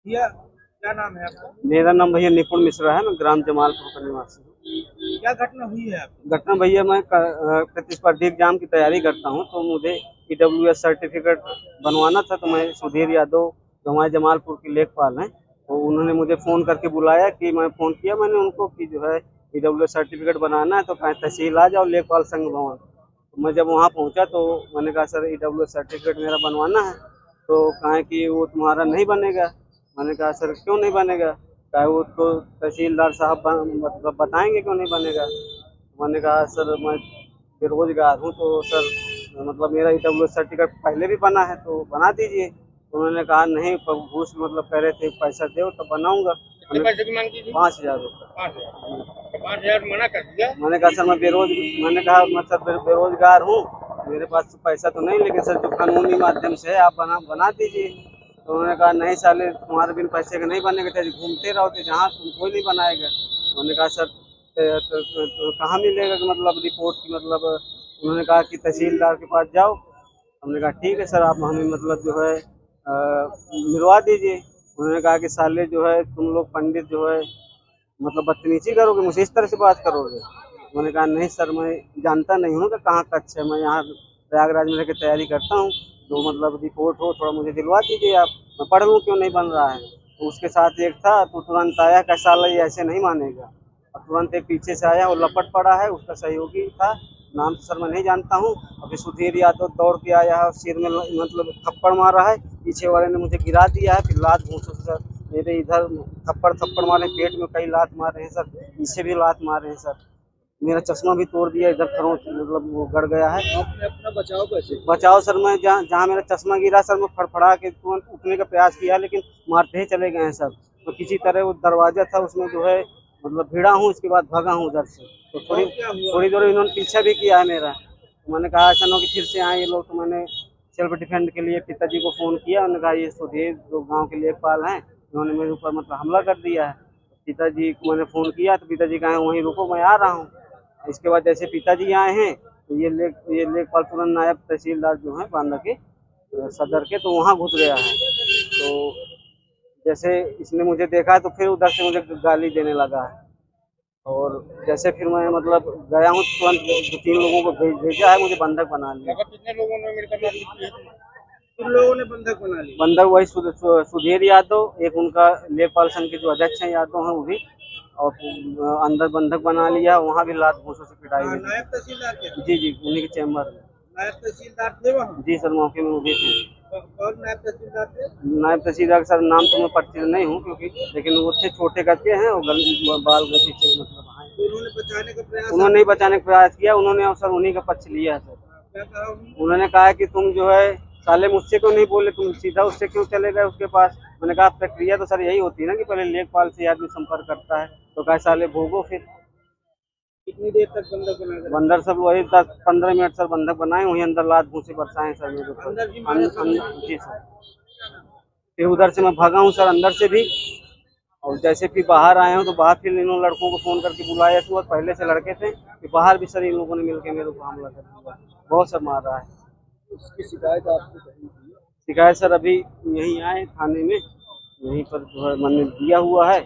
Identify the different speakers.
Speaker 1: भैया क्या नाम है आपका?
Speaker 2: मेरा नाम भैया निपुण मिश्रा है। मैं ग्राम जमालपुर का निवासी हूँ।
Speaker 1: क्या घटना हुई है आपकी?
Speaker 2: घटना भैया, मैं प्रतिस्पर्धी एग्जाम की तैयारी करता हूँ, तो मुझे ईडब्ल्यूएस सर्टिफिकेट बनवाना था। तो मैं सुधीर यादव, जो हमारे जमालपुर के लेखपाल हैं, तो उन्होंने मुझे फ़ोन करके बुलाया कि मैं फ़ोन किया मैंने उनको कि जो है ईडब्ल्यूएस सर्टिफिकेट बनाना है, तो कहें तहसील आ जाओ लेखपाल संघ भवन। तो मैं जब वहाँ पहुँचा तो मैंने कहा सर ईडब्ल्यूएस सर्टिफिकेट मेरा बनवाना है। तो कहें कि वो तुम्हारा नहीं बनेगा। मैंने कहा सर क्यों नहीं बनेगा? कहा वो तो तहसीलदार साहब मतलब बताएंगे क्यों नहीं बनेगा। मैंने कहा सर मैं बेरोजगार हूँ, तो सर मतलब मेरा ईडब्ल्यू सर्टिफिकेट पहले भी बना है तो बना दीजिए। तो उन्होंने कहा नहीं घूस मतलब कह रहे थे पैसा दो तो बनाऊंगा।
Speaker 1: कितने पैसे की मांग की थी?
Speaker 2: 5,000 रुपये।
Speaker 1: 5,000। 5,000 मना कर दिया?
Speaker 2: मैंने कहा सर मैंने कहा मैं सर बेरोजगार हूँ, मेरे पास तो पैसा तो नहीं, लेकिन सर जो कानूनी माध्यम से है आप बना दीजिए। तो उन्होंने कहा नहीं साले तुम्हारे बिन पैसे का नहीं बनेगा, तेरे घूमते रहो तो जहाँ तुम कोई नहीं बनाएगा। मैंने कहा सर तो कहाँ मिलेगा कि मतलब रिपोर्ट की मतलब। उन्होंने कहा कि तहसीलदार के पास जाओ। हमने कहा ठीक है सर, आप हमें मतलब जो है मिलवा दीजिए। उन्होंने कहा कि साले जो है तुम लोग पंडित जो है मतलब बदतमीजी करोगे, मुझे इस तरह से बात करोगे। मैंने कहा नहीं सर मैं जानता नहीं हूँ कि कहाँ कच्छ है, मैं यहाँ प्रयागराज में रह के तैयारी करता हूँ, जो मतलब रिपोर्ट हो थोड़ा मुझे दिलवा दीजिए आप, मैं पढ़ लूँ क्यों नहीं बन रहा है। तो उसके साथ एक था तो तुरंत आया कि साला ये ऐसे नहीं मानेगा। और तुरंत एक पीछे से आया, वो लपट पड़ा है, उसका सहयोगी था, नाम तो सर मैं नहीं जानता हूँ। अभी सुधीर यादव दौड़ के आया है और सिर में मतलब थप्पड़ मारा है, पीछे वाले ने मुझे गिरा दिया है, फिर लात घूंसों से मेरे इधर थप्पड़ थप्पड़ मारे, पेट में कई लात मारे हैं सर, पीछे भी लात मारे हैं सर। मेरा चश्मा भी तोड़ दिया, इधर खरोंच मतलब वो गड़ गया है।
Speaker 1: आपने अपना बचाव कैसे किया?
Speaker 2: बचाओ सर, मैं जहाँ जहाँ मेरा चश्मा गिरा सर, मैं फड़फड़ा के तुरंत उठने का प्रयास किया, लेकिन मारते ही चले गए हैं सर। तो किसी तरह वो दरवाजा था उसमें जो है मतलब भिड़ा हूँ, इसके बाद भागा हूँ उधर से। तो थोड़ी
Speaker 1: और क्या हुआ?
Speaker 2: थोड़ी देर इन्होंने पीछा भी किया है मेरा। तो मैंने कहा ऐसा ना हो कि फिर से आए ये लोग। तो मैंने सेल्फ डिफेंड के लिए पिताजी को फ़ोन किया। उन्होंने कहा ये सुधीर जो गाँव के लेखपाल हैं, इन्होंने मेरे ऊपर मतलब हमला कर दिया है। पिताजी को मैंने फ़ोन किया तो पिताजी कहे वहीं रुको मैं आ रहा हूँ। इसके बाद जैसे पिताजी आए हैं तो ये लेखपाल तुरंत नायब तहसीलदार जो हैं बांदा के सदर के, तो वहाँ घुस गया है। तो जैसे इसने मुझे देखा तो फिर उधर से मुझे गाली देने लगा है। और जैसे फिर मैं मतलब गया हूँ तुरंत 2-3 लोगों को भेजा है, मुझे बंधक बना लिया।
Speaker 1: लगभग कितने लोगों ने मिलकर मारपीट की है? किन लोगों ने बंधक बना लिया?
Speaker 2: बंधक वही सुधीर यादव, एक उनका लेखपाल संघ के जो अध्यक्ष हैं यादव हैं वो भी, और अंदर बंधक बना लिया। वहाँ भी लात घूंसों से पिटाई हुई
Speaker 1: नायब
Speaker 2: थी।
Speaker 1: तहसीलदार के?
Speaker 2: जी जी, उन्हीं के चैम्बर में।
Speaker 1: नायब तहसीलदार थे वहाँ?
Speaker 2: जी सर, मौके में वो भी थे।
Speaker 1: कौन नायब तहसीलदार थे?
Speaker 2: नायब तहसीलदार का सर नाम तो मैं परिचित नहीं हूँ क्योंकि, लेकिन वो थे छोटे करके हैं और बाल के पीछे मतलब आए।
Speaker 1: तो उन्होंने बचाने का प्रयास?
Speaker 2: उन्होंने ही बचाने का प्रयास किया, उन्होंने और सर उन्हीं का पक्ष लिया है सर।
Speaker 1: क्या कहा उन्होंने?
Speaker 2: उन्होंने कहा कि तुम जो है साले मुझसे क्यों नहीं बोले, तुम सीधा उससे क्यों चले गए उसके पास। मैंने कहा प्रक्रिया तो सर यही होती है ना कि पहले लेखपाल से आदमी संपर्क करता है। तो कहा साले भोगो फिर।
Speaker 1: कितनी देर तक बंधक बना कर?
Speaker 2: बंदर सब वही 10-15 मिनट सर बंधक बनाए, वहीं अंदर लात घूंसे बरसाए सर मेरे ऊपर।
Speaker 1: अंदर भी मारा सामने?
Speaker 2: जी सर। फिर उधर से मैं भागा हूँ सर अंदर से भी। और जैसे फिर बाहर आए हूँ तो बाहर फिर इन लड़कों को फ़ोन करके बुलाया था, और पहले से लड़के थे कि बाहर भी सर इन लोगों ने मिलकर मेरे ऊपर हमला कर दिया, बहुत सर मार रहा है।
Speaker 1: उसकी शिकायत आपको कहीं की?
Speaker 2: शिकायत सर अभी यहीं आए थाने में, यहीं पर जो है मैंने दिया हुआ है।